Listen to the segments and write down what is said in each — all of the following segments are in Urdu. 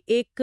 ایک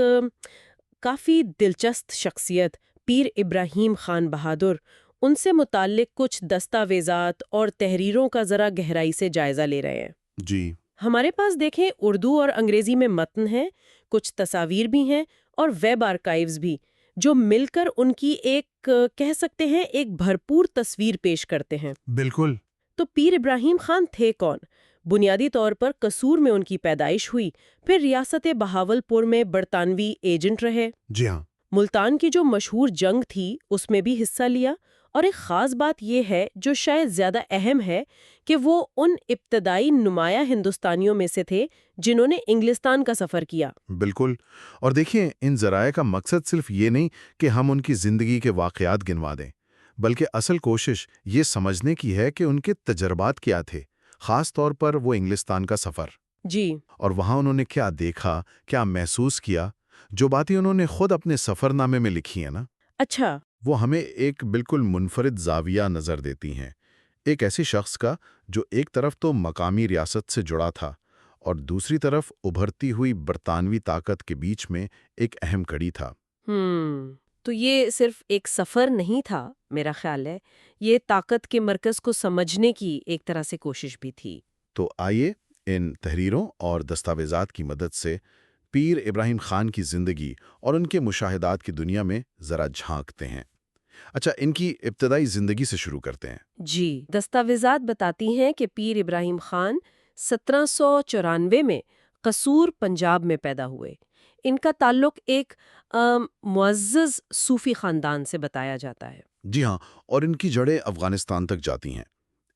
کافی دلچسپ شخصیت پیر ابراہیم خان بہادر، ان سے متعلق کچھ دستاویزات اور تحریروں کا ذرا گہرائی سے جائزہ لے رہے ہیں۔ جی ہمارے پاس دیکھیں اردو اور انگریزی میں متن ہیں، کچھ تصاویر بھی ہیں اور ویب آرکائیوز بھی، جو مل کر ان کی ایک کہہ سکتے ہیں ایک بھرپور تصویر پیش کرتے ہیں۔ بالکل۔ تو پیر ابراہیم خان تھے کون؟ بنیادی طور پر قصور میں ان کی پیدائش ہوئی، پھر ریاست بہاولپور میں برطانوی ایجنٹ رہے، جی ہاں۔ ملتان کی جو مشہور جنگ تھی اس میں بھی حصہ لیا، اور ایک خاص بات یہ ہے جو شاید زیادہ اہم ہے کہ وہ ان ابتدائی نمایاں ہندوستانیوں میں سے تھے جنہوں نے انگلستان کا سفر کیا۔ بالکل، اور دیکھیں ان ذرائع کا مقصد صرف یہ نہیں کہ ہم ان کی زندگی کے واقعات گنوا دیں، بلکہ اصل کوشش یہ سمجھنے کی ہے کہ ان کے تجربات کیا تھے، خاص طور پر وہ انگلستان کا سفر، جی، اور وہاں انہوں نے کیا دیکھا، کیا محسوس کیا، جو باتیں انہوں نے خود اپنے سفر نامے میں لکھی ہیں نا، اچھا، وہ ہمیں ایک بالکل منفرد زاویہ نظر دیتی ہیں، ایک ایسی شخص کا جو ایک طرف تو مقامی ریاست سے جڑا تھا اور دوسری طرف ابھرتی ہوئی برطانوی طاقت کے بیچ میں ایک اہم کڑی تھا۔ تو یہ صرف ایک سفر نہیں تھا، میرا خیال ہے یہ طاقت کے مرکز کو سمجھنے کی ایک طرح سے کوشش بھی تھی۔ تو آئیے ان تحریروں اور دستاویزات کی مدد سے پیر ابراہیم خان کی زندگی اور ان کے مشاہدات کی دنیا میں ذرا جھانکتے ہیں۔ اچھا، ان کی ابتدائی زندگی سے شروع کرتے ہیں۔ جی، دستاویزات بتاتی ہیں کہ پیر ابراہیم خان 1794 میں قصور پنجاب میں پیدا ہوئے۔ ان کا تعلق ایک معزز صوفی خاندان سے بتایا جاتا ہے۔ جی ہاں، اور ان کی جڑیں افغانستان تک جاتی ہیں۔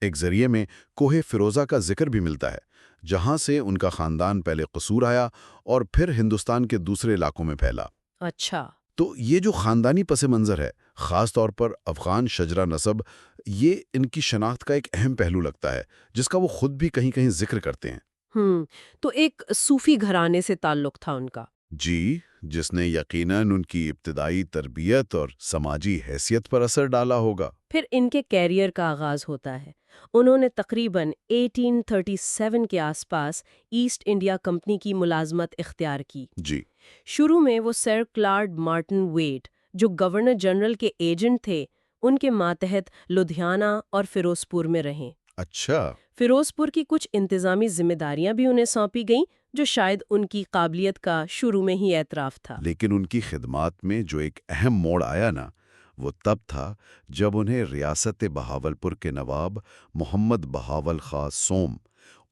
ایک ذریعے میں کوہ فیروزہ کا ذکر بھی ملتا ہے، جہاں سے ان کا خاندان پہلے قصور آیا اور پھر ہندوستان کے دوسرے علاقوں میں پھیلا۔ اچھا، تو یہ جو خاندانی پس منظر ہے، خاص طور پر افغان شجرہ نسب، یہ ان کی شناخت کا ایک اہم پہلو لگتا ہے، جس کا وہ خود بھی کہیں کہیں ذکر کرتے ہیں۔ تو ایک صوفی گھرانے سے تعلق تھا ان کا۔ جی، جس نے یقیناً ان کی ابتدائی تربیت اور سماجی حیثیت پر اثر ڈالا ہوگا۔ پھر ان کے کیریئر کا آغاز ہوتا ہے۔ انہوں نے تقریباً 1837 کے آس پاس ایسٹ انڈیا کمپنی کی ملازمت اختیار کی۔ جی، شروع میں وہ سر کلاڈ مارٹن ویٹ، جو گورنر جنرل کے ایجنٹ تھے، ان کے ماتحت لدھیانہ اور فیروزپور میں رہیں۔ اچھا، فیروزپور کی کچھ انتظامی ذمہ داریاں بھی انہیں سونپی گئیں، جو شاید ان کی قابلیت کا شروع میں ہی اعتراف تھا۔ لیکن ان کی خدمات میں جو ایک اہم موڑ آیا نا، وہ تب تھا جب انہیں ریاست بہاولپور کے نواب محمد بہاول خاں سوم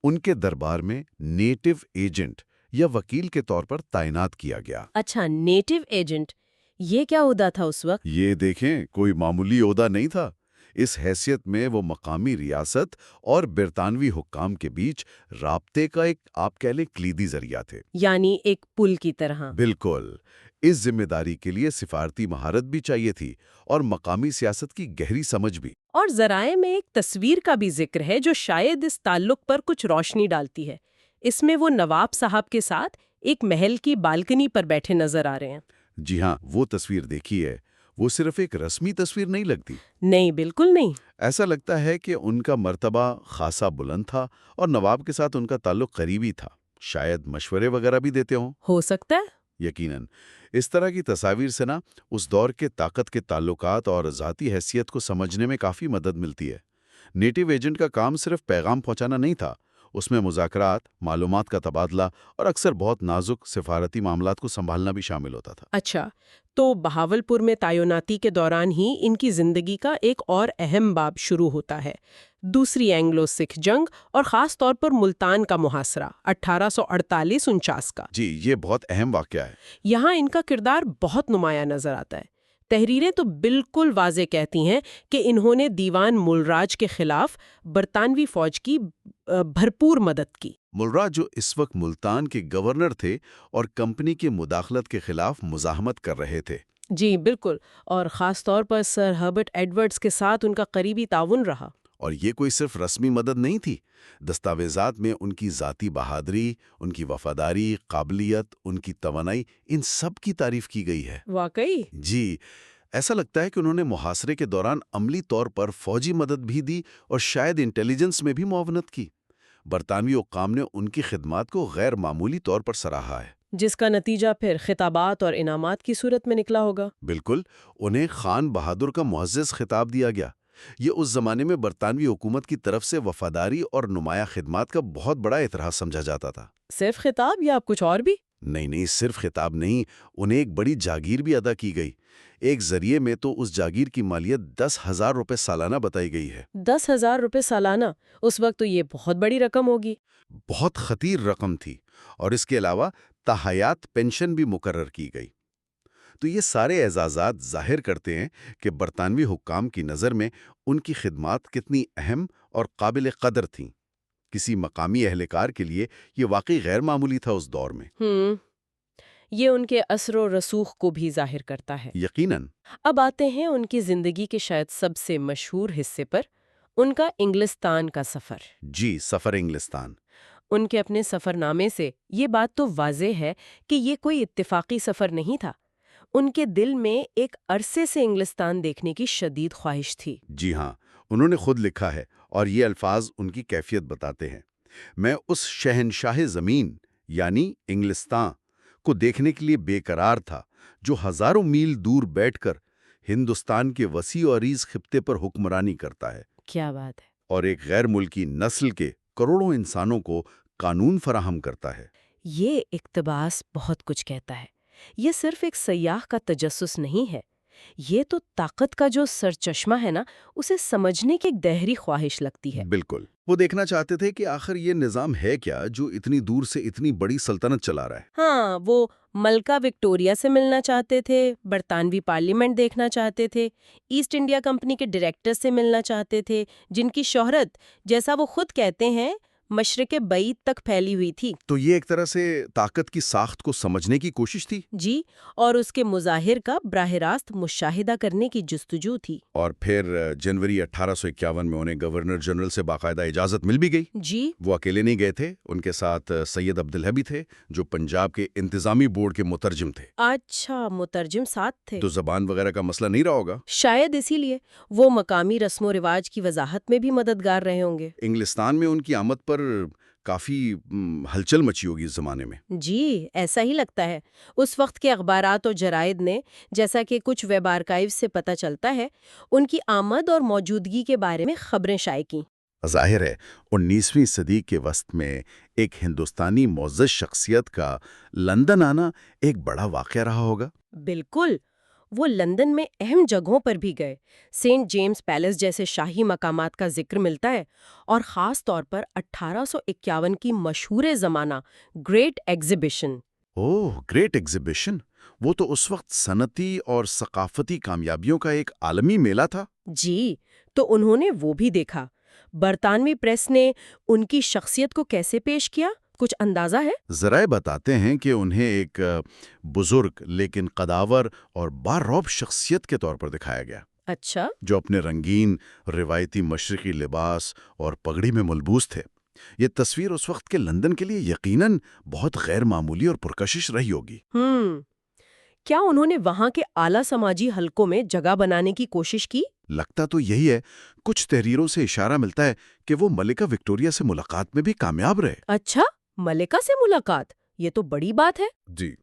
ان کے دربار میں نیٹو ایجنٹ یا وکیل کے طور پر تعینات کیا گیا۔ اچھا، نیٹو ایجنٹ، یہ کیا عہدہ تھا اس وقت؟ یہ دیکھیں، کوئی معمولی عہدہ نہیں تھا۔ اس حیثیت میں وہ مقامی ریاست اور برطانوی حکام کے بیچ رابطے کا ایک آپ کہہ لیں کلیدی ذریعہ تھے۔ یعنی ایک پل کی طرح۔ بالکل، اس ذمہ داری کے لیے سفارتی مہارت بھی چاہیے تھی اور مقامی سیاست کی گہری سمجھ بھی۔ اور ذرائع میں ایک تصویر کا بھی ذکر ہے جو شاید اس تعلق پر کچھ روشنی ڈالتی ہے۔ اس میں وہ نواب صاحب کے ساتھ ایک محل کی بالکنی پر بیٹھے نظر آ رہے ہیں۔ جی ہاں، وہ تصویر دیکھیے، وہ صرف ایک رسمی تصویر نہیں لگتی۔ نہیں، بالکل نہیں۔ ایسا لگتا ہے کہ ان کا مرتبہ خاصا بلند تھا اور نواب کے ساتھ ان کا تعلق قریبی تھا، شاید مشورے وغیرہ بھی دیتے ہوں۔ ہو سکتا ہے۔ یقیناً اس طرح کی تصاویر سے نا اس دور کے طاقت کے تعلقات اور ذاتی حیثیت کو سمجھنے میں کافی مدد ملتی ہے۔ نیٹو ایجنٹ کا کام صرف پیغام پہنچانا نہیں تھا، اس میں مذاکرات، معلومات کا تبادلہ اور اکثر بہت نازک سفارتی معاملات کو سنبھالنا بھی شامل ہوتا تھا۔ اچھا، تو بہاولپور میں تعیناتی کے دوران ہی ان کی زندگی کا ایک اور اہم باب شروع ہوتا ہے، دوسری اینگلو سکھ جنگ اور خاص طور پر ملتان کا محاصرہ 1848-49 کا۔ جی، یہ بہت اہم واقعہ ہے۔ یہاں ان کا کردار بہت نمایاں نظر آتا ہے۔ تحریریں تو بالکل واضح کہتی ہیں کہ انہوں نے دیوان ملراج کے خلاف برطانوی فوج کی بھرپور مدد کی۔ ملراج جو اس وقت ملتان کے گورنر تھے اور کمپنی کی مداخلت کے خلاف مزاحمت کر رہے تھے۔ جی بالکل، اور خاص طور پر سر ہربرٹ ایڈورڈز کے ساتھ ان کا قریبی تعاون رہا۔ اور یہ کوئی صرف رسمی مدد نہیں تھی، دستاویزات میں ان کی ذاتی بہادری، ان کی وفاداری، قابلیت، ان کی توانائی، ان سب کی تعریف کی گئی ہے۔ واقعی؟ جی، ایسا لگتا ہے کہ انہوں نے محاصرے کے دوران عملی طور پر فوجی مدد بھی دی اور شاید انٹیلیجنس میں بھی معاونت کی۔ برطانوی حکام نے ان کی خدمات کو غیر معمولی طور پر سراہا ہے۔ جس کا نتیجہ پھر خطابات اور انعامات کی صورت میں نکلا ہوگا۔ بالکل، انہیں خان بہادر کا معزز خطاب دیا گیا۔ یہ اس زمانے میں برطانوی حکومت کی طرف سے وفاداری اور نمایاں خدمات کا بہت بڑا اعتراض سمجھا جاتا تھا۔ صرف خطاب یا کچھ اور بھی؟ نہیں، صرف خطاب نہیں، انہیں ایک بڑی جاگیر بھی ادا کی گئی۔ ایک ذریعے میں تو اس جاگیر کی مالیت 10,000 روپے سالانہ بتائی گئی ہے۔ 10,000 روپے سالانہ؟ اس وقت تو یہ بہت بڑی رقم ہوگی۔ بہت خطیر رقم تھی، اور اس کے علاوہ تاحیات پینشن بھی مقرر کی گئی۔ تو یہ سارے اعزازات ظاہر کرتے ہیں کہ برطانوی حکام کی نظر میں ان کی خدمات کتنی اہم اور قابل قدر تھیں۔ کسی مقامی اہلکار کے لیے یہ واقعی غیر معمولی تھا اس دور میں۔ یہ ان کے اثر و رسوخ کو بھی ظاہر کرتا ہے۔ یقیناً۔ اب آتے ہیں ان کی زندگی کے شاید سب سے مشہور حصے پر، ان کا انگلستان کا سفر۔ جی، سفر انگلستان۔ ان کے اپنے سفر نامے سے یہ بات تو واضح ہے کہ یہ کوئی اتفاقی سفر نہیں تھا۔ ان کے دل میں ایک عرصے سے انگلستان دیکھنے کی شدید خواہش تھی۔ جی ہاں، انہوں نے خود لکھا ہے، اور یہ الفاظ ان کی کیفیت بتاتے ہیں۔ میں اس شہنشاہ زمین یعنی انگلستان کو دیکھنے کے لیے بے قرار تھا، جو ہزاروں میل دور بیٹھ کر ہندوستان کے وسیع و عریض خطے پر حکمرانی کرتا ہے۔ کیا بات ہے! اور ایک غیر ملکی نسل کے کروڑوں انسانوں کو قانون فراہم کرتا ہے۔ یہ اقتباس بہت کچھ کہتا ہے۔ یہ صرف ایک سیاح کا تجسس نہیں ہے، یہ تو طاقت کا جو سرچشمہ ہے نا، اسے سمجھنے کی ایک گہری خواہش لگتی ہے۔ بالکل، وہ دیکھنا چاہتے تھے کہ آخر یہ نظام ہے کیا جو اتنی دور سے اتنی بڑی سلطنت چلا رہا ہے۔ ہاں، وہ ملکہ وکٹوریہ سے ملنا چاہتے تھے، برطانوی پارلیمنٹ دیکھنا چاہتے تھے، ایسٹ انڈیا کمپنی کے ڈائریکٹر سے ملنا چاہتے تھے، جن کی شہرت، جیسا وہ خود کہتے ہیں، مشرق بعید تک پھیلی ہوئی تھی۔ تو یہ ایک طرح سے طاقت کی ساخت کو سمجھنے کی کوشش تھی۔ جی، اور اس کے مظاہر کا براہ راست مشاہدہ کرنے کی جستجو تھی۔ اور پھر جنوری 1851 میں انہیں گورنر جنرل سے باقاعدہ اجازت مل بھی گئی۔ جی، وہ اکیلے نہیں گئے تھے، ان کے ساتھ سید عبدالحی تھے، جو پنجاب کے انتظامی بورڈ کے مترجم تھے۔ اچھا، مترجم ساتھ تھے۔ تو زبان وغیرہ کا مسئلہ نہیں رہا ہوگا۔ شاید اسی لیے وہ مقامی رسم و رواج کی وضاحت میں بھی مددگار رہے ہوں گے۔ انگلستان میں ان کی آمد پر کافی ہلچل مچی ہوگی اس زمانے میں۔ جی، ایسا ہی لگتا ہے۔ اس وقت کے اخبارات اور جرائد نے، جیسا کہ کچھ ویب آرکائیو سے پتہ چلتا ہے، ان کی آمد اور موجودگی کے بارے میں خبریں شائع کیں۔ ظاہر ہے 19ویں صدی کے وسط میں ایک ہندوستانی معزز شخصیت کا لندن آنا ایک بڑا واقعہ رہا ہوگا۔ بالکل، وہ لندن میں اہم جگہوں پر بھی گئے۔ سینٹ جیمز پیلس جیسے شاہی مقامات کا ذکر ملتا ہے، اور خاص طور پر 1851 کی مشہور زمانہ گریٹ ایگزیبیشن۔ اوہ، گریٹ ایگزیبیشن! وہ تو اس وقت صنعتی اور ثقافتی کامیابیوں کا ایک عالمی میلہ تھا۔ جی، تو انہوں نے وہ بھی دیکھا۔ برطانوی پریس نے ان کی شخصیت کو کیسے پیش کیا، کچھ اندازہ ہے؟ ذرائع بتاتے ہیں کہ انہیں ایک بزرگ لیکن قداور اور بارعب شخصیت کے طور پر دکھایا گیا۔ اچھا، جو اپنے رنگین روایتی مشرقی لباس اور پگڑی میں ملبوس تھے۔ یہ تصویر اس وقت کے لندن کے لیے یقیناً بہت غیر معمولی اور پرکشش رہی ہوگی۔ کیا انہوں نے وہاں کے اعلیٰ سماجی حلقوں میں جگہ بنانے کی کوشش کی؟ لگتا تو یہی ہے۔ کچھ تحریروں سے اشارہ ملتا ہے کہ وہ ملکہ وکٹوریہ سے ملاقات میں بھی کامیاب رہے۔ اچھا، ملکہ سے ملاقات؟ یہ تو بڑی بات ہے۔ جی،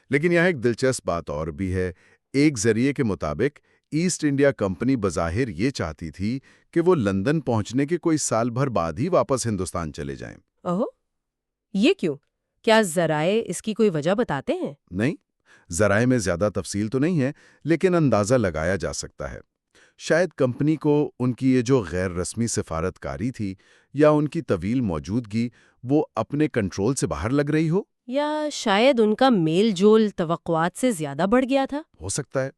لیکن یہاں ایک دلچسپ بات اور بھی ہے۔ ایک ذریعے کے مطابق ایسٹ انڈیا کمپنی بظاہر یہ چاہتی تھی کہ وہ لندن پہنچنے کے کوئی سال بھر بعد ہی واپس ہندوستان چلے جائیں۔ اوہ، یہ کیوں؟ کیا ذرائع اس کی کوئی وجہ بتاتے ہیں؟ نہیں، ذرائع میں زیادہ تفصیل تو نہیں ہے، لیکن اندازہ لگایا جا سکتا ہے۔ شاید کمپنی کو ان کی یہ جو غیر رسمی سفارتکاری تھی یا ان کی طویل موجودگی وہ اپنے کنٹرول سے باہر لگ رہی ہو۔ یا شاید ان کا میل جول توقعات سے زیادہ بڑھ گیا تھا۔ ہو سکتا ہے،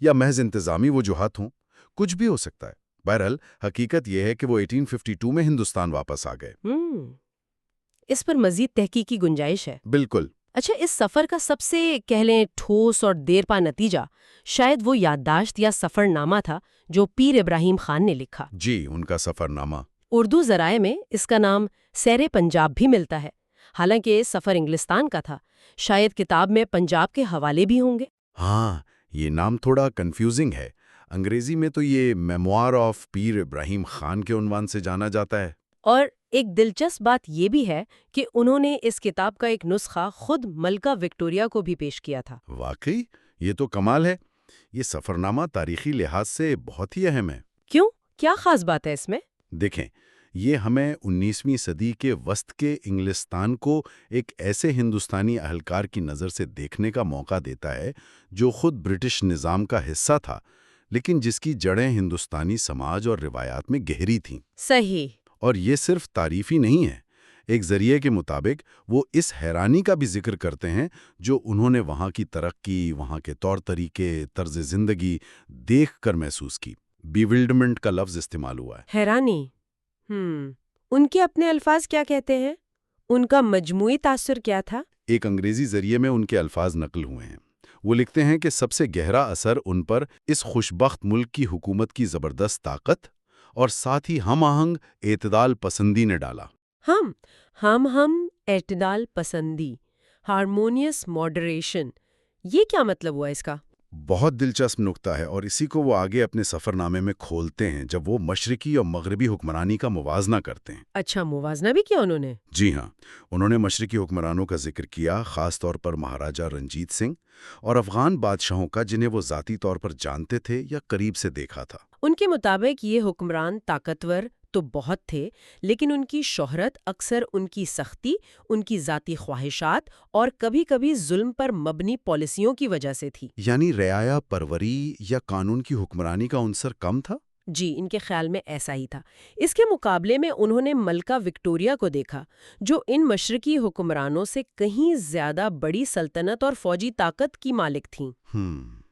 یا محض انتظامی وجوہات ہوں، کچھ بھی ہو سکتا ہے۔ بہرحال حقیقت یہ ہے کہ وہ 1852 میں ہندوستان واپس آ گئے۔ اس پر مزید تحقیق کی گنجائش ہے۔ بالکل۔ اچھا، اس سفر کا سب سے کہہ لیں ٹھوس اور دیر پا نتیجہ شاید وہ یادداشت یا سفر نامہ تھا جو پیر ابراہیم خان نے لکھا۔ جی، ان کا سفر نامہ۔ اردو ذرائع میں اس کا نام سیر پنجاب بھی ملتا ہے، حالانکہ سفر انگلستان کا تھا۔ شاید کتاب میں پنجاب کے حوالے بھی ہوں گے۔ ہاں، یہ نام تھوڑا کنفیوزنگ ہے۔ انگریزی میں تو یہ میموار آف پیر ابراہیم خان کے عنوان سے جانا جاتا ہے۔ اور ایک دلچسپ بات یہ بھی ہے کہ انہوں نے اس کتاب کا ایک نسخہ خود ملکہ وکٹوریہ کو بھی پیش کیا تھا۔ واقعی یہ تو کمال ہے۔ یہ سفرنامہ تاریخی لحاظ سے بہت ہی اہم ہے۔ کیوں؟ کیا خاص بات ہے اس میں؟ دیکھیں، یہ ہمیں 19ویں صدی کے وسط کے انگلستان کو ایک ایسے ہندوستانی اہلکار کی نظر سے دیکھنے کا موقع دیتا ہے جو خود برٹش نظام کا حصہ تھا، لیکن جس کی جڑیں ہندوستانی سماج اور روایات میں گہری تھیں۔ صحیح۔ اور یہ صرف تعریفی نہیں ہے۔ ایک ذریعے کے مطابق وہ اس حیرانی کا بھی ذکر کرتے ہیں جو انہوں نے وہاں کی ترقی، وہاں کے طور طریقے، طرز زندگی دیکھ کر محسوس کی۔ بیولڈمنٹ کا لفظ استعمال ہوا ہے۔ حیرانی۔ ان کے اپنے الفاظ کیا کہتے ہیں؟ ان کا مجموعی تاثر کیا تھا؟ ایک انگریزی ذریعے میں ان کے الفاظ نقل ہوئے ہیں۔ وہ لکھتے ہیں کہ سب سے گہرا اثر ان پر اس خوشبخت ملک کی حکومت کی زبردست طاقت اور ساتھ ہی ہم آہنگ اعتدال پسندی نے ڈالا۔ ہم اعتدال پسندی، ہارمونیس ماڈریشن، یہ کیا مطلب ہوا اس کا؟ بہت دلچسپ نکتہ ہے، اور اسی کو وہ آگے اپنے سفر نامے میں کھولتے ہیں جب وہ مشرقی اور مغربی حکمرانی کا موازنہ کرتے ہیں۔ اچھا، موازنہ بھی کیا انہوں نے؟ جی ہاں، انہوں نے مشرقی حکمرانوں کا ذکر کیا، خاص طور پر مہاراجہ رنجیت سنگھ اور افغان بادشاہوں کا، جنہیں وہ ذاتی طور پر جانتے تھے یا قریب سے دیکھا تھا۔ ان کے مطابق یہ حکمران طاقتور تو بہت تھے، لیکن ان کی شہرت اکثر ان کی سختی، ان کی ذاتی خواہشات اور کبھی کبھی ظلم پر مبنی پالیسیوں کی وجہ سے تھی۔ یعنی رعایا پروری یا قانون کی حکمرانی کا عنصر کم تھا؟ جی، ان کے خیال میں ایسا ہی تھا۔ اس کے مقابلے میں انہوں نے ملکہ وکٹوریہ کو دیکھا، جو ان مشرقی حکمرانوں سے کہیں زیادہ بڑی سلطنت اور فوجی طاقت کی مالک تھیں۔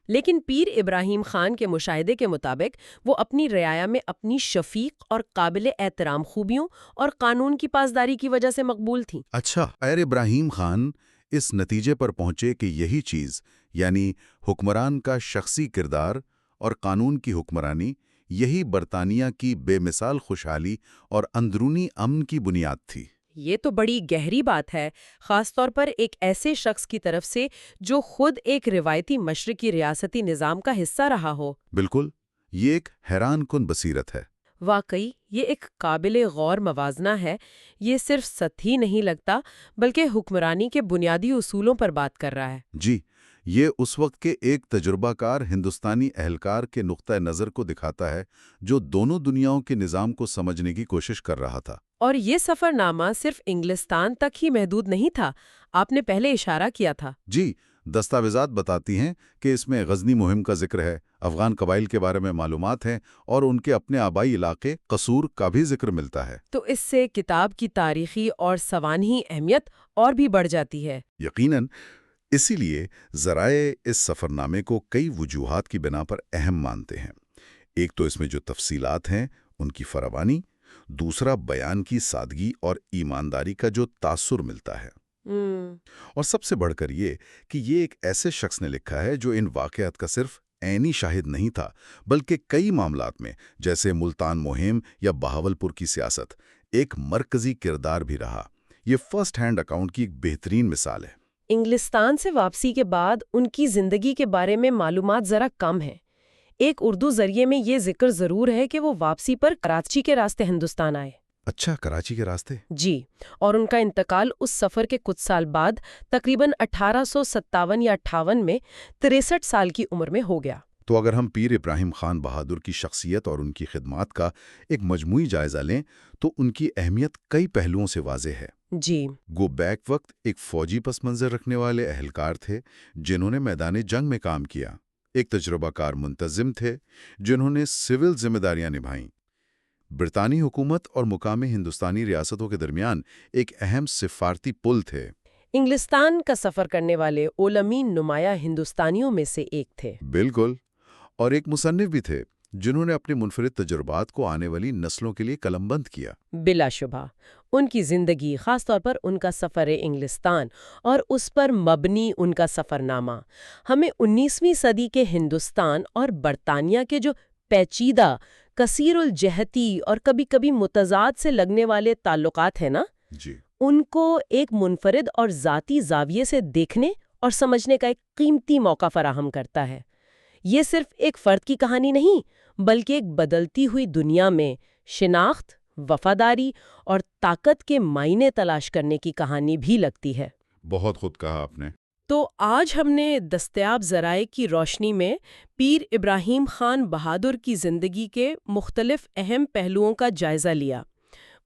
لیکن پیر ابراہیم خان کے مشاہدے کے مطابق وہ اپنی رعایا میں اپنی شفیق اور قابل احترام خوبیوں اور قانون کی پاسداری کی وجہ سے مقبول تھیں۔ اچھا، پیر ابراہیم خان اس نتیجے پر پہنچے کہ یہی چیز، یعنی حکمران کا شخصی کردار اور قانون کی حکمرانی، یہی برطانیہ کی بے مثال خوشحالی اور اندرونی امن کی بنیاد تھی۔ یہ تو بڑی گہری بات ہے، خاص طور پر ایک ایسے شخص کی طرف سے جو خود ایک روایتی مشرقی ریاستی نظام کا حصہ رہا ہو۔ بالکل، یہ ایک حیران کن بصیرت ہے۔ واقعی یہ ایک قابل غور موازنہ ہے۔ یہ صرف سطحی نہیں لگتا، بلکہ حکمرانی کے بنیادی اصولوں پر بات کر رہا ہے۔ جی، یہ اس وقت کے ایک تجربہ کار ہندوستانی اہلکار کے نقطہ نظر کو دکھاتا ہے جو دونوں دنیاؤں کے نظام کو سمجھنے کی کوشش کر رہا تھا۔ اور یہ سفر نامہ صرف انگلستان تک ہی محدود نہیں تھا، آپ نے پہلے اشارہ کیا تھا۔ جی، دستاویزات بتاتی ہیں کہ اس میں غزنی مہم کا ذکر ہے، افغان قبائل کے بارے میں معلومات ہیں، اور ان کے اپنے آبائی علاقے قصور کا بھی ذکر ملتا ہے۔ تو اس سے کتاب کی تاریخی اور سوانحی اہمیت اور بھی بڑھ جاتی ہے۔ یقیناً، اسی لیے ذرائع اس سفر نامے کو کئی وجوہات کی بنا پر اہم مانتے ہیں۔ ایک تو اس میں جو تفصیلات ہیں ان کی فراوانی، دوسرا بیان کی سادگی اور ایمانداری کا جو تاثر ملتا ہے، اور سب سے بڑھ کر یہ کہ یہ ایک ایسے شخص نے لکھا ہے جو ان واقعات کا صرف عینی شاہد نہیں تھا، بلکہ کئی معاملات میں، جیسے ملتان مہم یا بہاولپور کی سیاست، ایک مرکزی کردار بھی رہا۔ یہ فرسٹ ہینڈ اکاؤنٹ کی ایک بہترین مثال ہے۔ انگلستان سے واپسی کے بعد ان کی زندگی کے بارے میں معلومات ذرا کم ہیں۔ ایک اردو ذریعے میں یہ ذکر ضرور ہے کہ وہ واپسی پر کراچی کے راستے ہندوستان آئے۔ اچھا، کراچی کے راستے؟ جی، اور ان کا انتقال اس سفر کے کچھ سال بعد تقریباً 1857 یا 58 میں 63 سال کی عمر میں ہو گیا۔ تو اگر ہم پیر ابراہیم خان بہادر کی شخصیت اور ان کی خدمات کا ایک مجموعی جائزہ لیں تو ان کی اہمیت کئی پہلوؤں سے واضح ہے۔ جی، وہ بیک وقت ایک فوجی پس منظر رکھنے والے اہلکار تھے جنہوں نے میدان جنگ میں کام کیا، ایک تجربہ کار منتظم تھے جنہوں نے سول ذمہ داریاں نبھائیں، برطانوی حکومت اور مقامی ہندوستانی ریاستوں کے درمیان ایک اہم سفارتی پل تھے۔ انگلستان کا سفر کرنے والے اولمین نمایاں ہندوستانیوں میں سے ایک تھے۔ بالکل، اور ایک مصنف بھی تھے جنہوں نے اپنے منفرد تجربات کو آنے والی نسلوں کے لیے قلم بند کیا۔ بلا شبہ ان کی زندگی، خاص طور پر ان کا سفر انگلستان اور اس پر مبنی ان کا سفر نامہ، ہمیں 19ویں صدی کے ہندوستان اور برطانیہ کے جو پیچیدہ، کثیر الجہتی اور کبھی کبھی متضاد سے لگنے والے تعلقات ہیں نا، جی، ان کو ایک منفرد اور ذاتی زاویے سے دیکھنے اور سمجھنے کا ایک قیمتی موقع فراہم کرتا ہے۔ یہ صرف ایک فرد کی کہانی نہیں، بلکہ ایک بدلتی ہوئی دنیا میں شناخت، وفاداری اور طاقت کے معنی تلاش کرنے کی کہانی بھی لگتی ہے۔ بہت خود کہا آپ نے۔ تو آج ہم نے دستیاب ذرائع کی روشنی میں پیر ابراہیم خان بہادر کی زندگی کے مختلف اہم پہلوؤں کا جائزہ لیا۔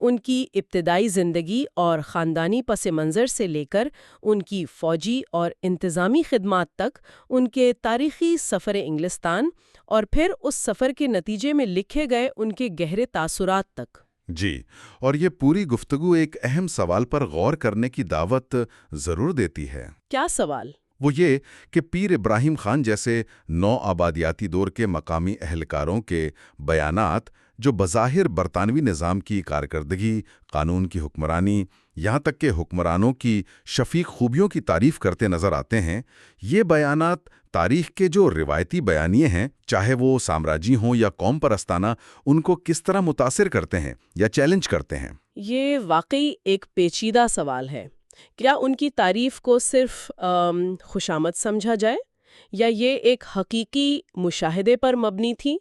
ان کی ابتدائی زندگی اور خاندانی پس منظر سے لے کر ان کی فوجی اور انتظامی خدمات تک، ان کے تاریخی سفر انگلستان اور پھر اس سفر کے نتیجے میں لکھے گئے ان کے گہرے تاثرات تک۔ جی، اور یہ پوری گفتگو ایک اہم سوال پر غور کرنے کی دعوت ضرور دیتی ہے۔ کیا سوال؟ وہ یہ کہ پیر ابراہیم خان جیسے نو آبادیاتی دور کے مقامی اہلکاروں کے بیانات، جو بظاہر برطانوی نظام کی کارکردگی، قانون کی حکمرانی، یہاں تک کہ حکمرانوں کی شفیق خوبیوں کی تعریف کرتے نظر آتے ہیں، یہ بیانات تاریخ کے جو روایتی بیانیے ہیں، چاہے وہ سامراجی ہوں یا قوم پرستانہ، ان کو کس طرح متاثر کرتے ہیں یا چیلنج کرتے ہیں؟ یہ واقعی ایک پیچیدہ سوال ہے۔ کیا ان کی تعریف کو صرف خوشامد سمجھا جائے، یا یہ ایک حقیقی مشاہدے پر مبنی تھی،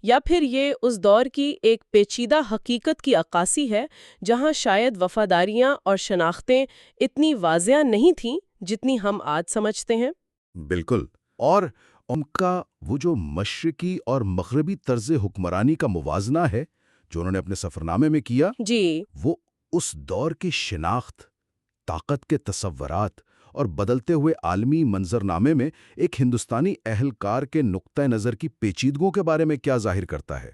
یا پھر یہ اس دور کی ایک پیچیدہ حقیقت کی عکاسی ہے جہاں شاید وفاداریاں اور شناختیں اتنی واضح نہیں تھیں جتنی ہم آج سمجھتے ہیں؟ بالکل، اور ان کا وہ جو مشرقی اور مغربی طرز حکمرانی کا موازنہ ہے جو انہوں نے اپنے سفرنامے میں کیا، جی، وہ اس دور کی شناخت، طاقت کے تصورات اور بدلتے ہوئے عالمی منظرنامے میں ایک ہندوستانی اہلکار کے نقطہ نظر کی پیچیدگیوں کے بارے میں کیا ظاہر کرتا ہے؟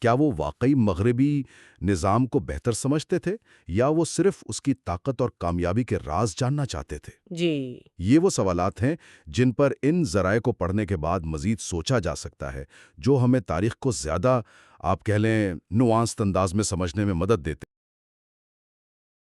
کیا وہ واقعی مغربی نظام کو بہتر سمجھتے تھے، یا وہ صرف اس کی طاقت اور کامیابی کے راز جاننا چاہتے تھے؟ جی، یہ وہ سوالات ہیں جن پر ان ذرائع کو پڑھنے کے بعد مزید سوچا جا سکتا ہے، جو ہمیں تاریخ کو زیادہ، آپ کہہ لیں، نوانسڈ انداز میں سمجھنے میں مدد دیتے ہیں۔